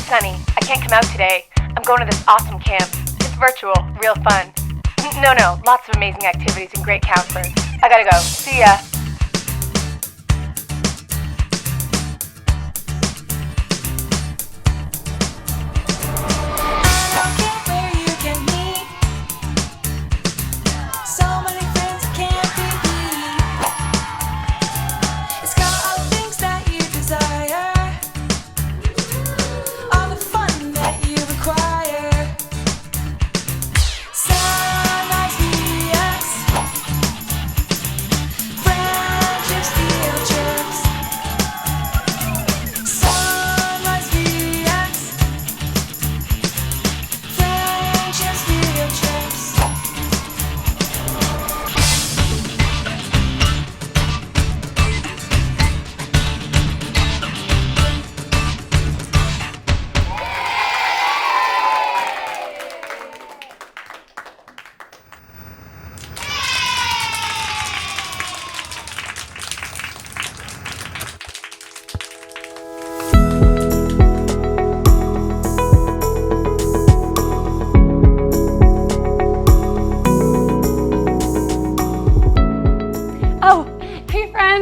Sunny. I can't come out today. I'm going to this awesome camp. It's virtual, real fun. No, lots of amazing activities and great counselors. I gotta go. See ya.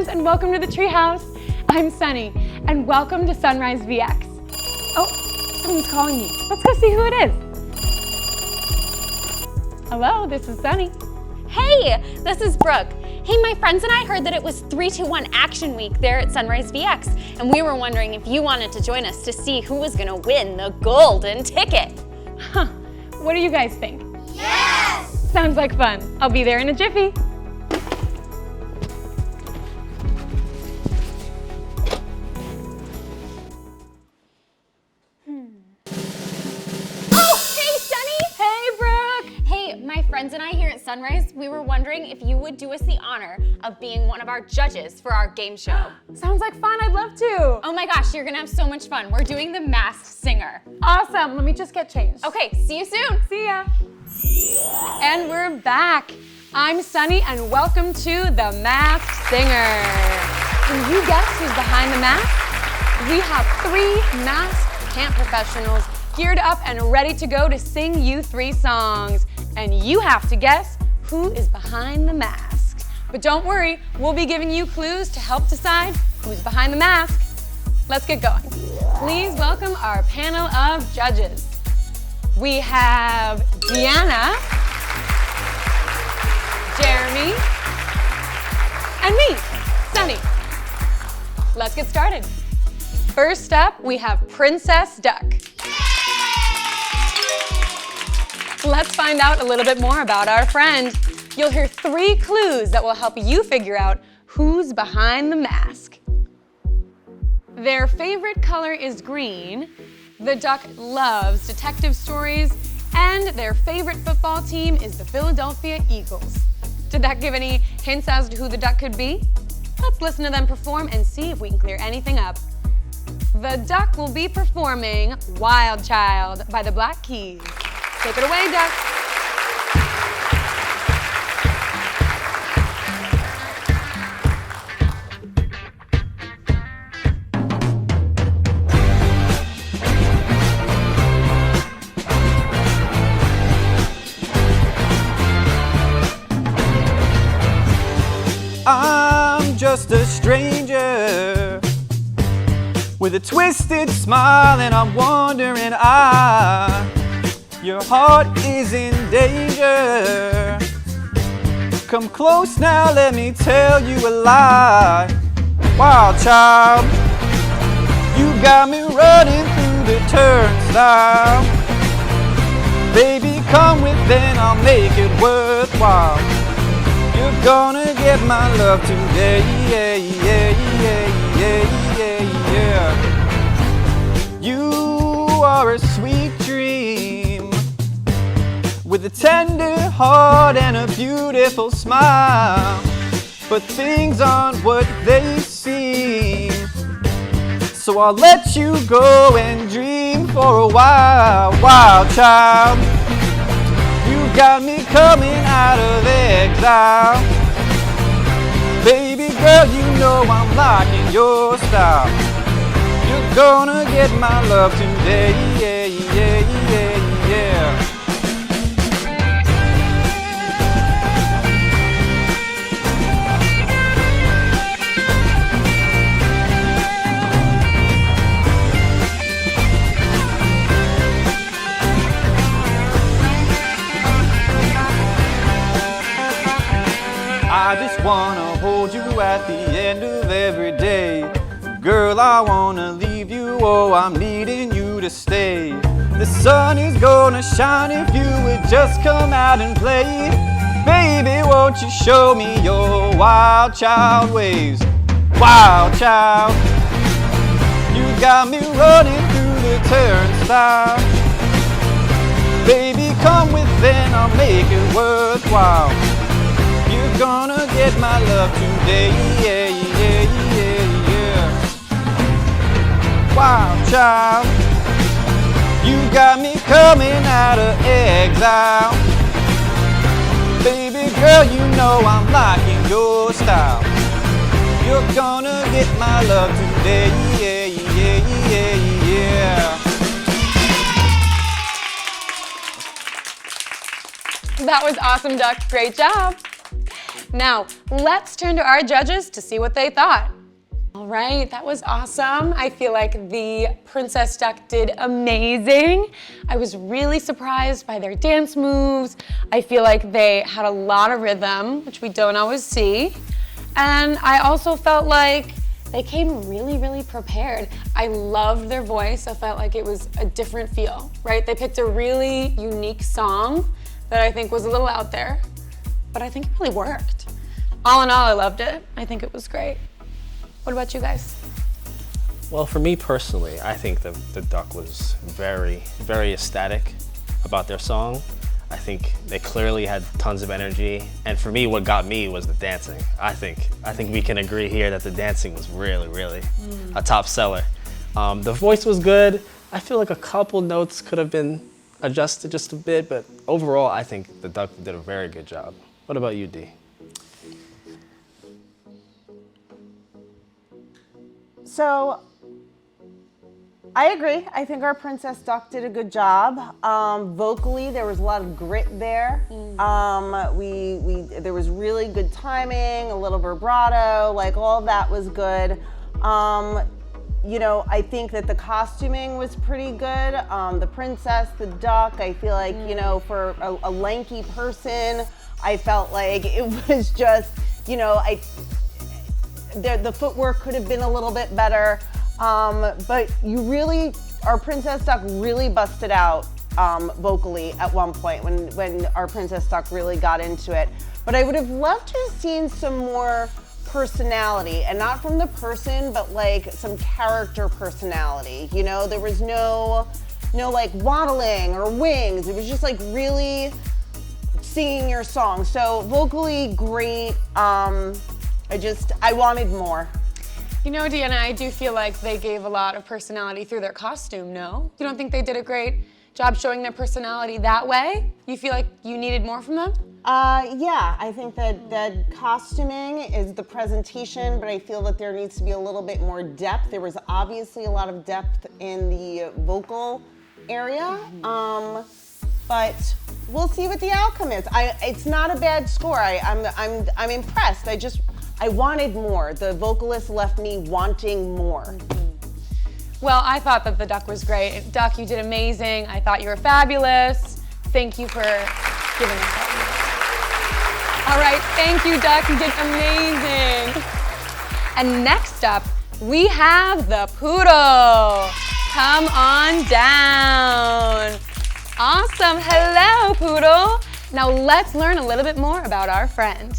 And welcome to the treehouse. I'm Sunny, and welcome to SunriseVX. Oh, someone's calling me. Let's go see who it is. Hello, this is Sunny. Hey, this is Brooke. Hey, my friends and I heard that it was 3-2-1 Action Week there at SunriseVX, and we were wondering if you wanted to join us to see who was gonna win the golden ticket. Huh, what do you guys think? Yes! Sounds like fun. I'll be there in a jiffy. My friends and I here at Sunrise, we were wondering if you would do us the honor of being one of our judges for our game show. Sounds like fun, I'd love to. Oh my gosh, you're gonna have so much fun. We're doing the Masked Singer. Awesome, let me just get changed. Okay, see you soon. See ya. And we're back. I'm Sunny and welcome to the Masked Singer. Can you guess who's behind the mask? We have 3 masked camp professionals geared up and ready to go to sing you 3 songs. And you have to guess who is behind the mask. But don't worry, we'll be giving you clues to help decide who's behind the mask. Let's get going. Please welcome our panel of judges. We have Deanna, Jeremy, and me, Sunny. Let's get started. First up, we have Princess Duck. Let's find out a little bit more about our friend. You'll hear 3 clues that will help you figure out who's behind the mask. Their favorite color is green, the duck loves detective stories, and their favorite football team is the Philadelphia Eagles. Did that give any hints as to who the duck could be? Let's listen to them perform and see if we can clear anything up. The duck will be performing Wild Child by the Black Keys. Take it away, Duck. I'm just a stranger with a twisted smile, and I'm wondering your heart is in danger. Come close now, let me tell you a lie. Wild child, you got me running through the turnstile. Baby, come within, I'll make it worthwhile. You're gonna get my love today, yeah, yeah, yeah, yeah, yeah, yeah. You are a sweet dream with a tender heart and a beautiful smile, but things aren't what they seem. So I'll let you go and dream for a while. Wild child, you got me coming out of exile. Baby girl, you know I'm liking your style. You're gonna get my love today, yeah, yeah, yeah, yeah. I just wanna hold you at the end of every day. Girl, I wanna leave you, oh, I'm needing you to stay. The sun is gonna shine if you would just come out and play. Baby, won't you show me your wild child ways? Wild child, you got me running through the turnstile. Baby, come within, I'll make it worthwhile. You're gonna get my love today, yeah, yeah, yeah, yeah. Wild child, you got me coming out of exile. Baby girl, you know I'm liking your style. You're gonna get my love today, yeah, yeah, yeah, yeah. That was awesome, Duck. Great job. Now, let's turn to our judges to see what they thought. All right, that was awesome. I feel like the Princess Duck did amazing. I was really surprised by their dance moves. I feel like they had a lot of rhythm, which we don't always see. And I also felt like they came really, really prepared. I loved their voice. I felt like it was a different feel, right? They picked a really unique song that I think was a little out there, but I think it really worked. All in all, I loved it. I think it was great. What about you guys? Well, for me personally, I think the Duck was very, very ecstatic about their song. I think they clearly had tons of energy. And for me, what got me was the dancing. I think we can agree here that the dancing was really, really a top seller. The voice was good. I feel like a couple notes could have been adjusted just a bit, but overall, I think the Duck did a very good job. What about you, Dee? So, I agree. I think our Princess Duck did a good job. Vocally, there was a lot of grit there. There was really good timing, a little vibrato, like all of that was good. You know, I think that the costuming was pretty good. The princess, the duck, I feel like, you know, for a lanky person, I felt like it was just, you know, the footwork could have been a little bit better. But our Princess Duck really busted out vocally at one point when our Princess Duck really got into it. But I would have loved to have seen some more personality, and not from the person, but like some character personality. You know, there was no like waddling or wings. It was just like really singing your song. So vocally great. I wanted more. You know, Deanna, I do feel like they gave a lot of personality through their costume, no? You don't think they did a great job showing their personality that way? You feel like you needed more from them? Yeah, I think that costuming is the presentation, but I feel that there needs to be a little bit more depth. There was obviously a lot of depth in the vocal area, but we'll see what the outcome is. It's not a bad score. I'm impressed. I wanted more. The vocalist left me wanting more. Well, I thought that the Duck was great. Duck, you did amazing. I thought you were fabulous. Thank you for giving us that. All right, thank you, Duck. You did amazing. And next up, we have the Poodle. Come on down. Awesome. Hello, Poodle. Now let's learn a little bit more about our friend.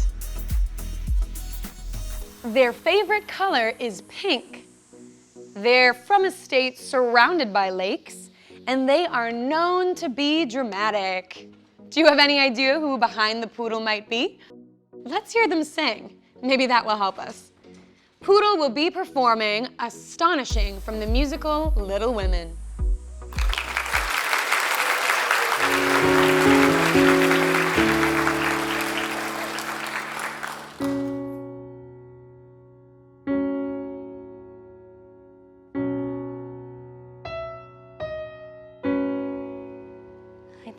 Their favorite color is pink. They're from a state surrounded by lakes, and they are known to be dramatic. Do you have any idea who behind the Poodle might be? Let's hear them sing. Maybe that will help us. Poodle will be performing Astonishing from the musical Little Women.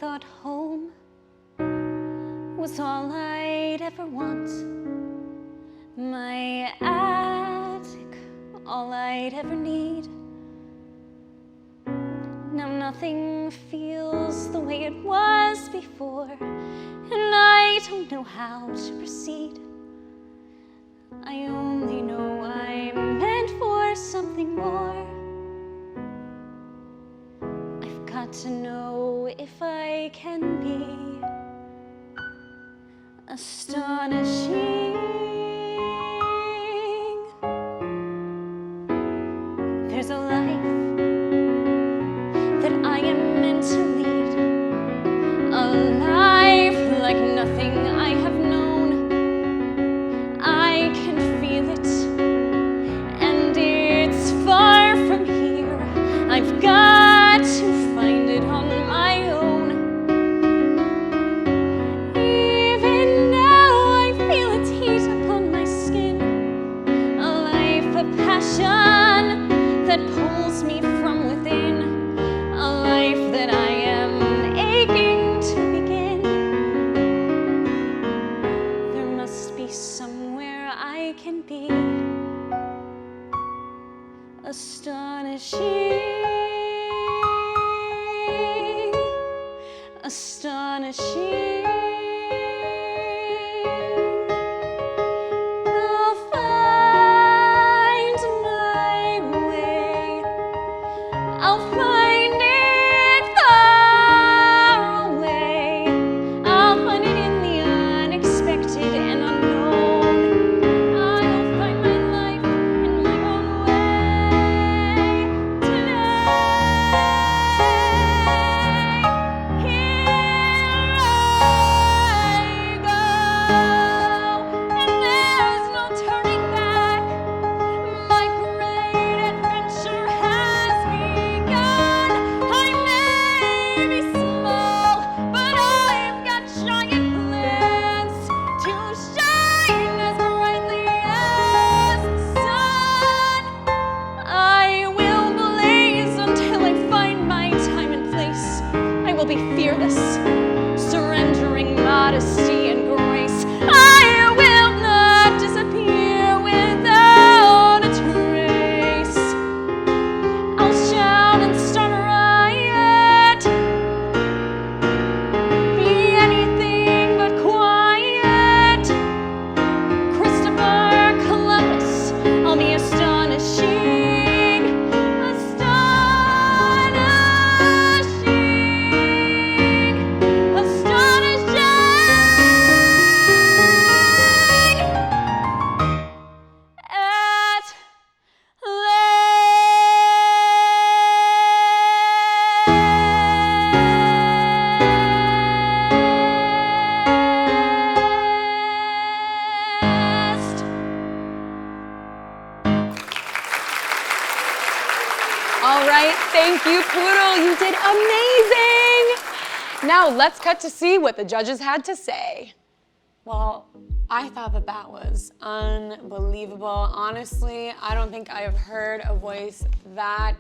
thought home was all I'd ever want. My attic, all I'd ever need. Now nothing feels the way it was before, and I don't know how to proceed. I only know I'm meant for something more. I've got to know if I can be astonishing. There's a life that I am meant to lead, a life like nothing I have known. I can feel it, and it's far from here. I've got to find it on my own. Even now I feel its heat upon my skin, a life of passion that pulls me from within, a life that I am aching to begin. There must be somewhere I can be astonishing, astonishing. I'll find my way. I'll find it far away. I'll find it in the unexpected and unknown. I'll find my life in my own way today. Here I go, and there's no turning back. My great adventure has begun. I may be small, but I've got giant plans to shine as brightly as the sun. I will blaze until I find my time and place. I will be fearless, surrendering modesty and grace. I will not disappear without a trace. I'll shout and start a riot, be anything but quiet. Christopher Columbus, I'll be astonishing, astonishing, astonishing. At last. All right, thank you, Poodle. You did amazing. Now let's cut to see what the judges had to say. Well, I thought that was unbelievable. Honestly, I don't think I've heard a voice that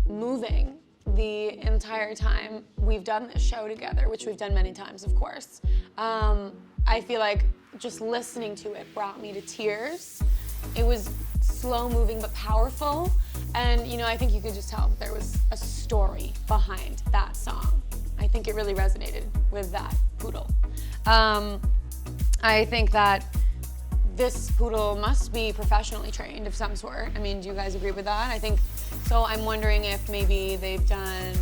moving the entire time we've done this show together, which we've done many times, of course. I feel like just listening to it brought me to tears. It was slow moving but powerful. And you know, I think you could just tell that there was a story behind that song. I think it really resonated with that Poodle. I think that this Poodle must be professionally trained of some sort. I mean, do you guys agree with that? I think so. I'm wondering if maybe they've done,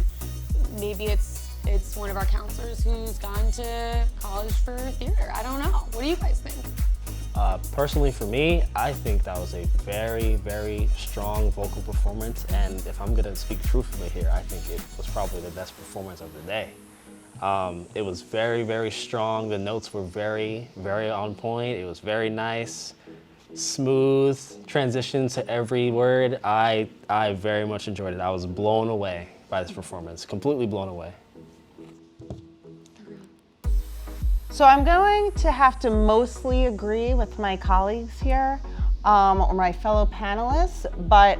maybe it's one of our counselors who's gone to college for theater. I don't know. What do you guys think? Personally for me, I think that was a very, very strong vocal performance, and if I'm gonna speak truthfully here, I think it was probably the best performance of the day. It was very, very strong. The notes were very, very on point. It was very nice, smooth transition to every word. I very much enjoyed it. I was blown away by this performance, completely blown away. So I'm going to have to mostly agree with my colleagues here, or my fellow panelists, but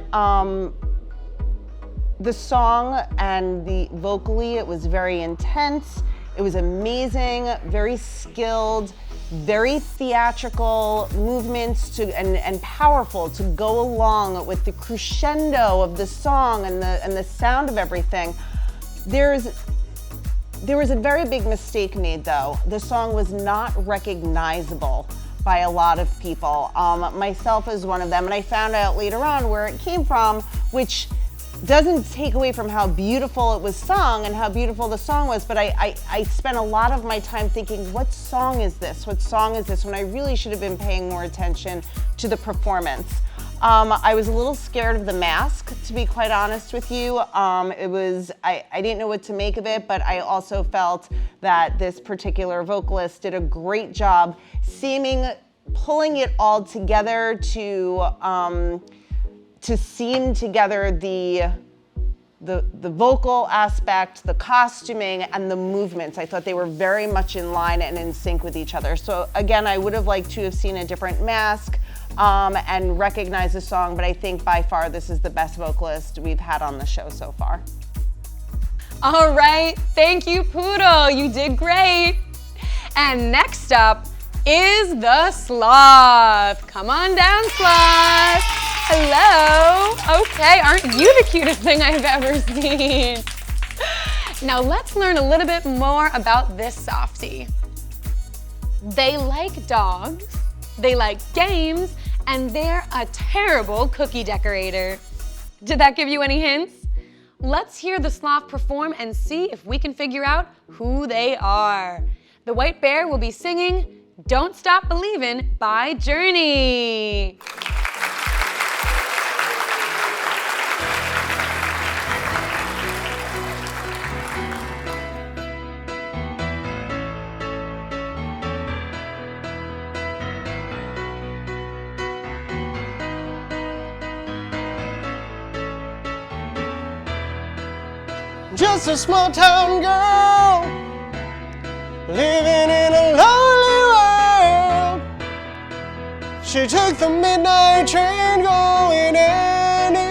the song and vocally, it was very intense. It was amazing, very skilled, very theatrical movements and powerful to go along with the crescendo of the song and the sound of everything. There was a very big mistake made though. The song was not recognizable by a lot of people, myself as one of them, and I found out later on where it came from, which doesn't take away from how beautiful it was sung and how beautiful the song was, but I spent a lot of my time thinking, what song is this? What song is this? When I really should have been paying more attention to the performance. I was a little scared of the mask, to be quite honest with you. I didn't know what to make of it, but I also felt that this particular vocalist did a great job pulling it all together to seam together the vocal aspect, the costuming, and the movements. I thought they were very much in line and in sync with each other. So again, I would have liked to have seen a different mask and recognized the song, but I think by far this is the best vocalist we've had on the show so far. All right, thank you, Poodle. You did great. And next up is the Sloth. Come on down, Sloth. Hello. Okay, aren't you the cutest thing I've ever seen? Now let's learn a little bit more about this softie. They like dogs, they like games, and they're a terrible cookie decorator. Did that give you any hints? Let's hear the Sloth perform and see if we can figure out who they are. The White Bear will be singing Don't Stop Believin' by Journey. Just a small town girl living in a lonely world. She took the midnight train going anywhere.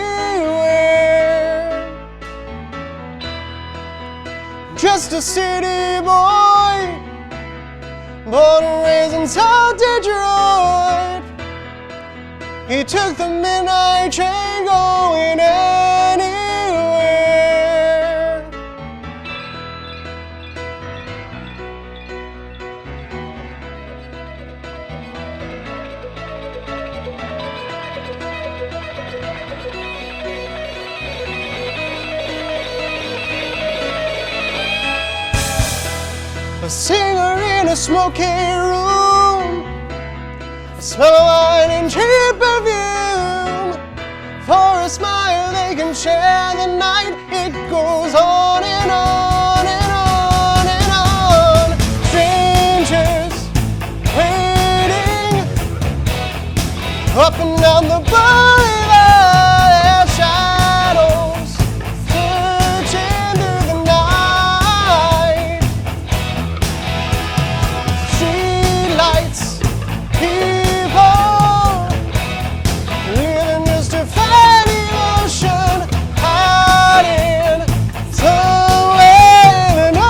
Just a city boy, born and raised in South Detroit. He took the midnight train going anywhere. A singer in a smoky room, a smell of wine and cheap perfume. For a smile they can share the night. It goes on and on and on and on. Strangers waiting up and down the boulevard. Their shadows searching through the night. Streetlights, people living just to find emotion, hiding somewhere in the night.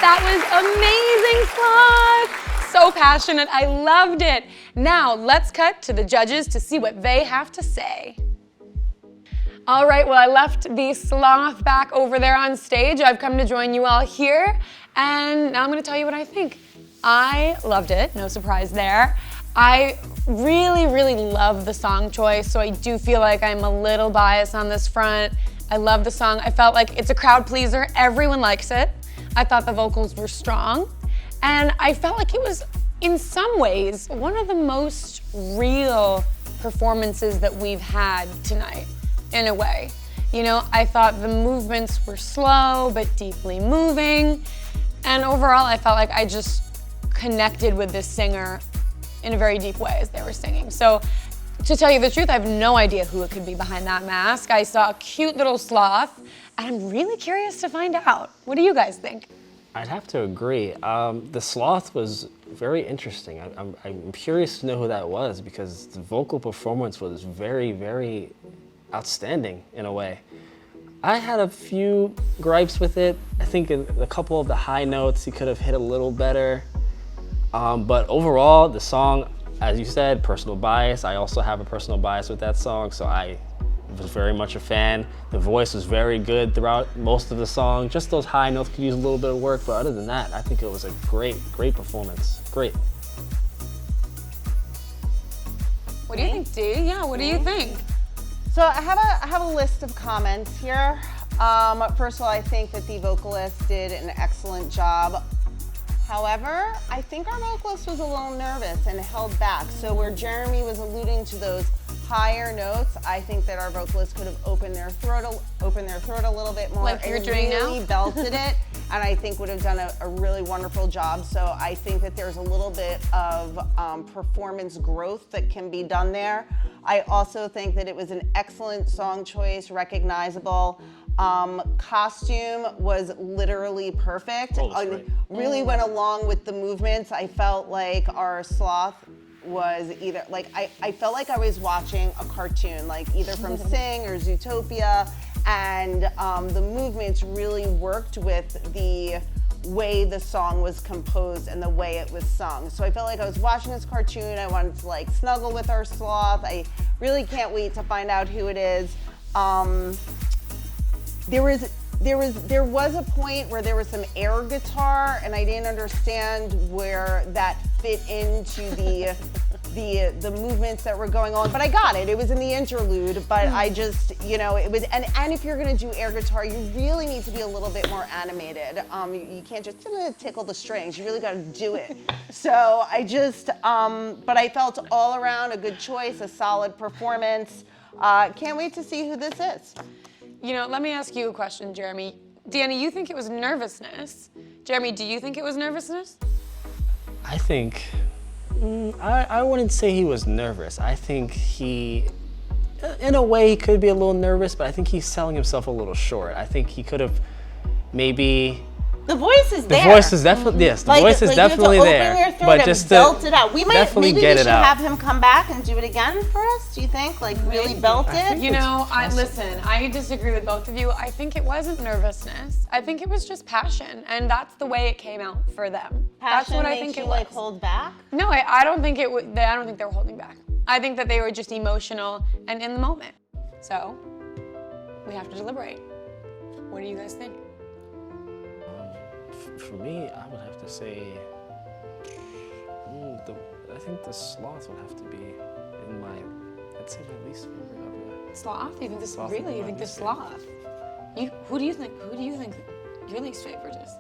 That was amazing, Sloth. So passionate, I loved it. Now let's cut to the judges to see what they have to say. All right, well, I left the Sloth back over there on stage. I've come to join you all here, and now I'm gonna tell you what I think. I loved it, no surprise there. I really, really love the song choice, so I do feel like I'm a little biased on this front. I love the song. I felt like it's a crowd pleaser. Everyone likes it. I thought the vocals were strong, and I felt like it was, in some ways, one of the most real performances that we've had tonight, in a way. You know, I thought the movements were slow, but deeply moving, and overall, I felt like I just connected with this singer in a very deep way as they were singing. So, to tell you the truth, I have no idea who it could be behind that mask. I saw a cute little sloth, and I'm really curious to find out. What do you guys think? I'd have to agree. The sloth was very interesting. I'm curious to know who that was because the vocal performance was very, very outstanding in a way. I had a few gripes with it. I think a couple of the high notes he could have hit a little better. But overall, the song, as you said, personal bias. I also have a personal bias with that song, so I was very much a fan. The voice was very good throughout most of the song. Just those high notes could use a little bit of work, but other than that, I think it was a great, great performance. Great. What do you think, Dee? Yeah, what do you think? So I have a list of comments here. First of all, I think that the vocalist did an excellent job. However, I think our vocalist was a little nervous and held back. So where Jeremy was alluding to those higher notes, I think that our vocalist could have opened their throat a little bit more, like you're doing really now? belted it, and I think would have done a really wonderful job. So I think that there's a little bit of performance growth that can be done there. I also think that it was an excellent song choice, recognizable. Costume was literally perfect. Really went along with the movements. I felt like our sloth was either, like, I felt like I was watching a cartoon, like either from Sing or Zootopia, and the movements really worked with the way the song was composed and the way it was sung. So I felt like I was watching this cartoon. I wanted to like snuggle with our sloth. I really can't wait to find out who it is. There was a point where there was some air guitar, and I didn't understand where that fit into the movements that were going on, but I got it. It was in the interlude, but I just, you know, it was, and if you're gonna do air guitar, you really need to be a little bit more animated. You can't just tickle the strings. You really gotta do it. So I just, but I felt all around a good choice, a solid performance. Can't wait to see who this is. You know, let me ask you a question, Jeremy. Danny, you think it was nervousness. Jeremy, do you think it was nervousness? I think, I wouldn't say he was nervous. I think he, in a way, he could be a little nervous, but I think he's selling himself a little short. I think he could have maybe... The voice is there. The voice is definitely, yes, the voice is definitely there. But just belt it out. Definitely maybe get we it should out. have him come back and do it again for us, do you think? Like really belt it? You know, listen, I disagree with both of you. I think it wasn't nervousness. I think it was just passion, and that's the way it came out for them. That's what I think it was. Like hold back? No, I don't think it would. I don't think they were holding back. I think that they were just emotional and in the moment. So, we have to deliberate. What do you guys think? For me, I would have to say, I think the sloth would have to be in my, I'd say my least favorite of the... Sloth? You think this, Sloth really? would be You my think the least sloth? Who do you think your least favorite is?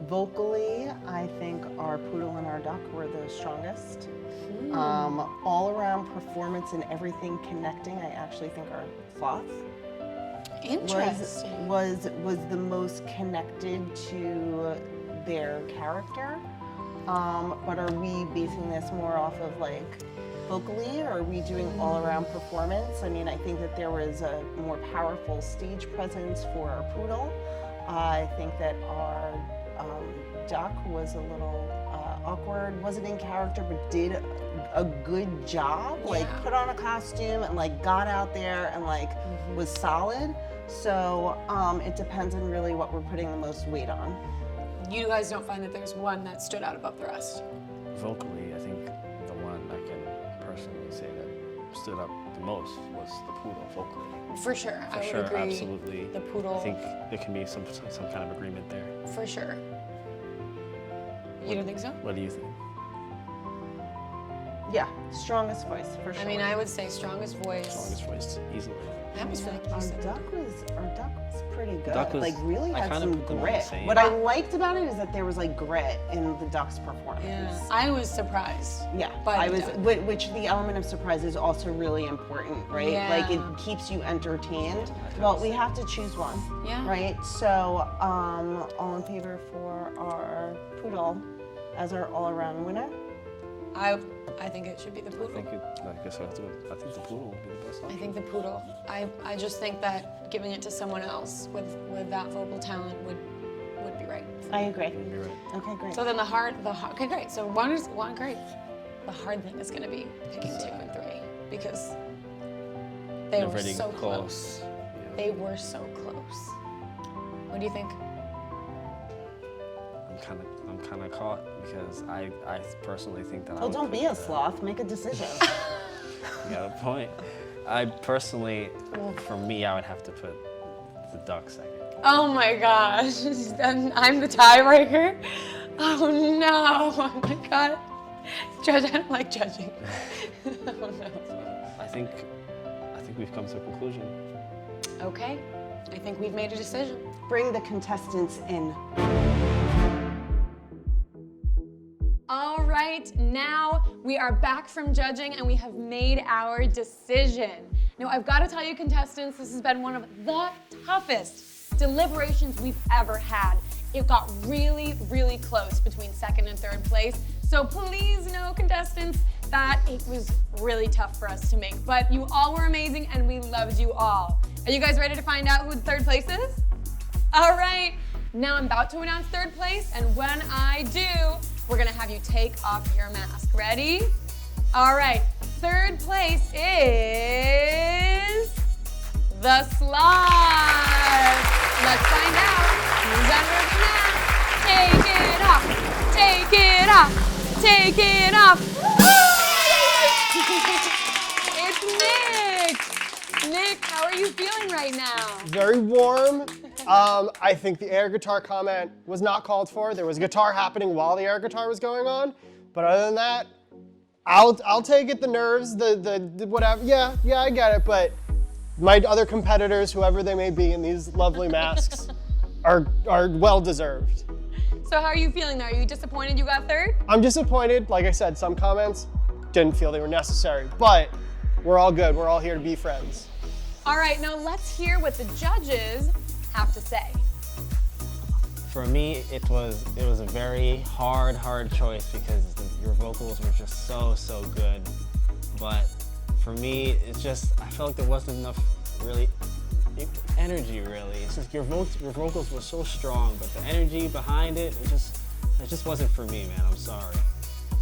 Vocally, I think our poodle and our duck were the strongest. All around performance and everything connecting, I actually think our sloth Interesting. was the most connected to their character. But are we basing this more off of like vocally, or are we doing all around performance? I mean, I think that there was a more powerful stage presence for our poodle. I think that our duck was a little awkward, wasn't in character, but did a good job. Like put on a costume and like got out there and like was solid. So it depends on really what we're putting the most weight on. You guys don't find that there's one that stood out above the rest? Vocally, I think the one I can personally say that stood up the most was the poodle vocally. For sure, I would For sure, agree. absolutely. The poodle. I think there can be some kind of agreement there. For sure. You don't think so? What do you think? Yeah, strongest voice for sure. I mean, I would say strongest voice. Strongest voice, easily. I almost feel like you Our said duck was pretty good. Duck was- like really I had kinda some put them on the grit. same. What I liked about it is that there was like grit in the duck's performance. Yeah, I was surprised. Yeah, by I the was, duck. which the element of surprise is also really important, right? Yeah. Like it keeps you entertained. Well, we have to choose one, Yeah. right? So, all in favor for our poodle as our all-around winner? I think it should be the I poodle. think I guess I think the poodle would be the best I option. think the poodle. I just think that giving it to someone else with that vocal talent would be right. I agree. You're right. Okay, great. So then okay, great. So one great. The hard thing is going to be picking 2 and 3 because they They're were pretty so close. Yeah. They were so close. What do you think? I'm kind of caught because I personally think that I Well, would don't put be a the- sloth. Make a decision. You got a point. I personally, for me, I would have to put the duck second. Oh my gosh, I'm the tiebreaker. Oh no, oh my god. Judge, I don't like judging. Oh no. I think we've come to a conclusion. Okay, I think we've made a decision. Bring the contestants in. All right, now we are back from judging and we have made our decision. Now I've got to tell you contestants, this has been one of the toughest deliberations we've ever had. It got really, really close between 2nd and 3rd place. So please know, contestants, that it was really tough for us to make. But you all were amazing and we loved you all. Are you guys ready to find out who the 3rd place is? All right, now I'm about to announce 3rd place, and when I do, we're gonna have you take off your mask. Ready? All right, 3rd place is the sloth. Let's find out who's under the mask. Take it off, take it off, take it off. It's Nick. Nick, how are you feeling right now? Very warm. I think the air guitar comment was not called for. There was guitar happening while the air guitar was going on. But other than that, I'll take it. The nerves, the whatever. Yeah, I get it. But my other competitors, whoever they may be in these lovely masks, are well deserved. So how are you feeling there? Are you disappointed you got 3rd? I'm disappointed. Like I said, some comments didn't feel they were necessary. But we're all good. We're all here to be friends. All right, now let's hear what the judges have to say. For me, it was a very hard choice because your vocals were just so good. But for me, it's just I felt like there wasn't enough really energy. Really, it's just your vocals were so strong, but the energy behind it just wasn't for me, man. I'm sorry.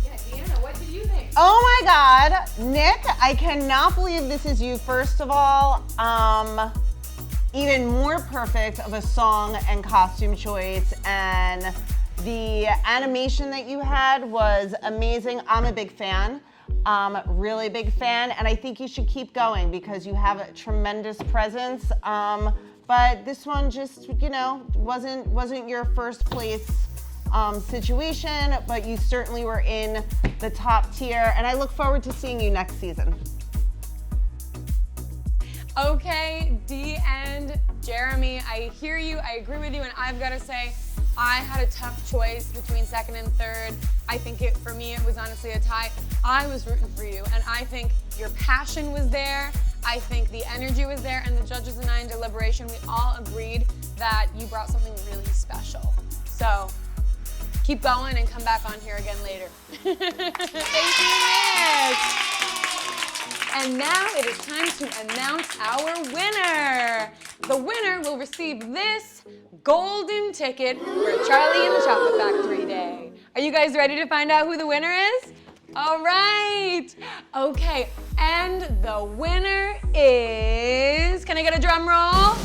Yeah, Deanna, what did you think? Oh my God, Nick, I cannot believe this is you, first of all. Even more perfect of a song and costume choice, and the animation that you had was amazing. I'm a big fan, really big fan, and I think you should keep going because you have a tremendous presence. But this one just, wasn't your first place situation, but you certainly were in the top tier, and I look forward to seeing you next season. Okay, Dee and Jeremy, I hear you, I agree with you, and I've got to say, I had a tough choice between 2nd and 3rd. I think for me, it was honestly a tie. I was rooting for you, and I think your passion was there. I think the energy was there, and the judges and I in deliberation, we all agreed that you brought something really special. So, keep going and come back on here again later. Thank you, Nick. And now it is time to announce our winner. The winner will receive this golden ticket for Charlie and the Chocolate Factory Day. Are you guys ready to find out who the winner is? All right. Okay, and the winner is, can I get a drum roll?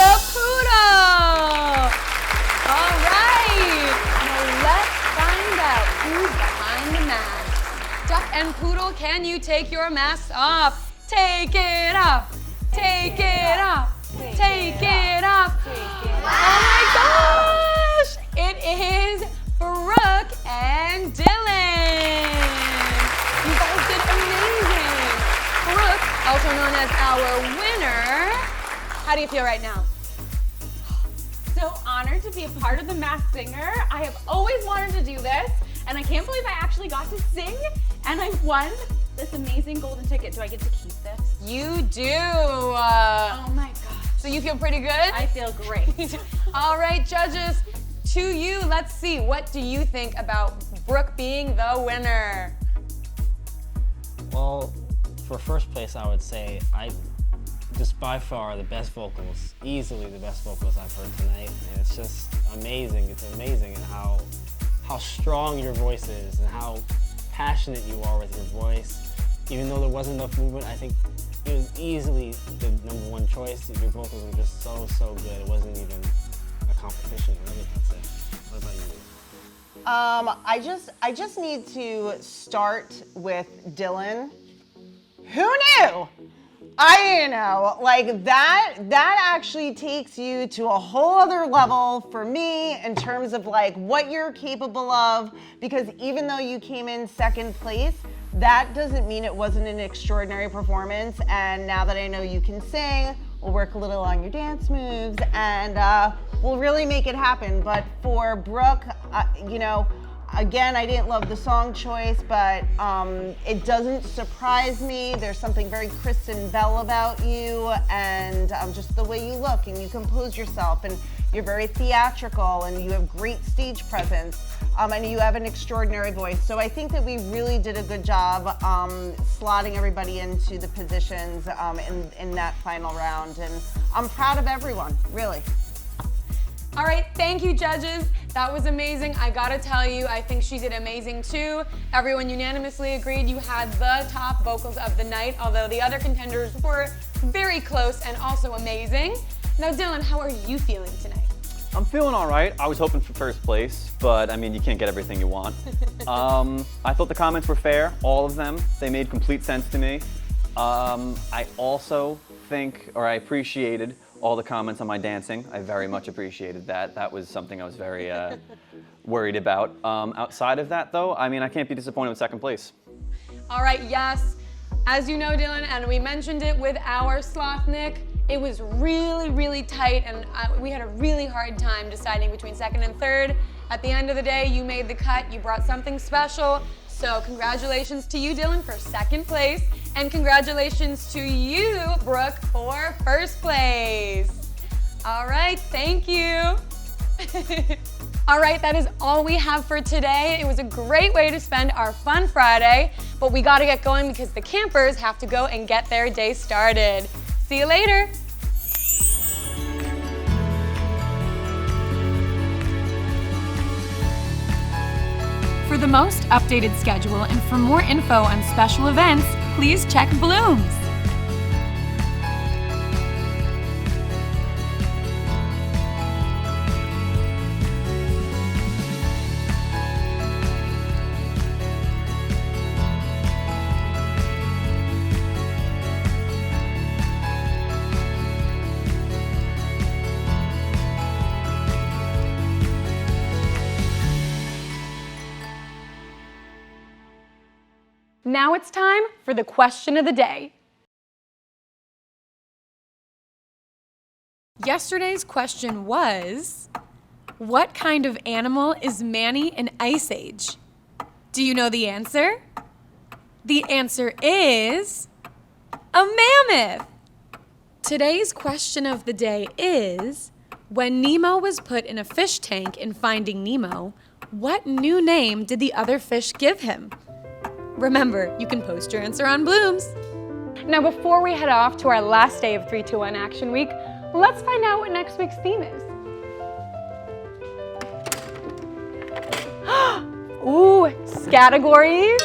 the poodle. All right, now let's find out who's behind the mask. Duck and poodle, can you take your masks off? Take it off, take it off, take it off. Oh my gosh, it is Brooke and Dylan. You guys did amazing. Brooke, also known as our winner. How do you feel right now? So honored to be a part of the Masked Singer. I have always wanted to do this, and I can't believe I actually got to sing, and I won this amazing golden ticket. Do I get to keep this? You do. Oh my gosh. So you feel pretty good? I feel great. All right, judges, to you, let's see. What do you think about Brooke being the winner? Well, for first place, I would say just by far the best vocals, easily the best vocals I've heard tonight. And it's just amazing. It's amazing how strong your voice is and how passionate you are with your voice. Even though there wasn't enough movement, I think it was easily the #1 choice. Your vocals were just so good. It wasn't even a competition, really, I'd say. What about you? I just need to start with Dylan. Who knew? I didn't know. Like that actually takes you to a whole other level for me in terms of like what you're capable of, because even though you came in second place, that doesn't mean it wasn't an extraordinary performance. And now that I know you can sing, we'll work a little on your dance moves and we'll really make it happen. But for Brooke, you know, again, I didn't love the song choice, but it doesn't surprise me. There's something very Kristen Bell about you, and just the way you look and you compose yourself, and you're very theatrical, and you have great stage presence, and you have an extraordinary voice. So I think that we really did a good job slotting everybody into the positions in that final round, and I'm proud of everyone, really. All right, thank you, judges. That was amazing. I gotta tell you, I think she did amazing too. Everyone unanimously agreed you had the top vocals of the night, although the other contenders were very close and also amazing. Now, Dylan, how are you feeling tonight? I'm feeling all right. I was hoping for first place, but I mean, you can't get everything you want. I thought the comments were fair, all of them. They made complete sense to me. I also think, or I appreciated all the comments on my dancing. I very much appreciated that. That was something I was very worried about. Outside of that though, I mean, I can't be disappointed with second place. All right, yes. As you know, Dylan, and we mentioned it with our Slothnik, it was really tight, and we had a really hard time deciding between second and third. At the end of the day, you made the cut, you brought something special. So congratulations to you, Dylan, for second place, and congratulations to you, Brooke, for first place. All right, thank you. All right, that is all we have for today. It was a great way to spend our fun Friday, but we gotta get going because the campers have to go and get their day started. See you later. For the most updated schedule and for more info on special events, please check Blooms. Now it's time for the question of the day. Yesterday's question was, what kind of animal is Manny in Ice Age? Do you know the answer? The answer is a mammoth. Today's question of the day is, when Nemo was put in a fish tank in Finding Nemo, what new name did the other fish give him? Remember, you can post your answer on Blooms. Now, before we head off to our last day of 3-2-1 Action Week, let's find out what next week's theme is. Ooh, categories,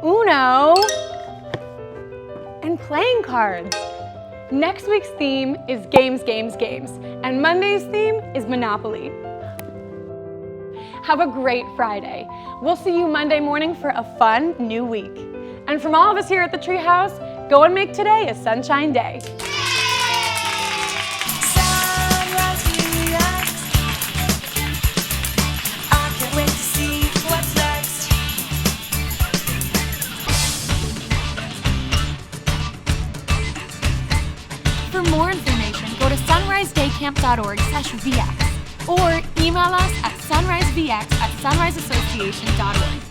Uno, and playing cards. Next week's theme is games, games, games, and Monday's theme is Monopoly. Have a great Friday. We'll see you Monday morning for a fun new week. And from all of us here at the Treehouse, go and make today a sunshine day. SunriseVX. I can't wait to see what's next. For more information, go to sunrisedaycamp.org/VX or email us at sunrisevx@sunriseassociation.org.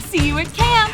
See you at camp!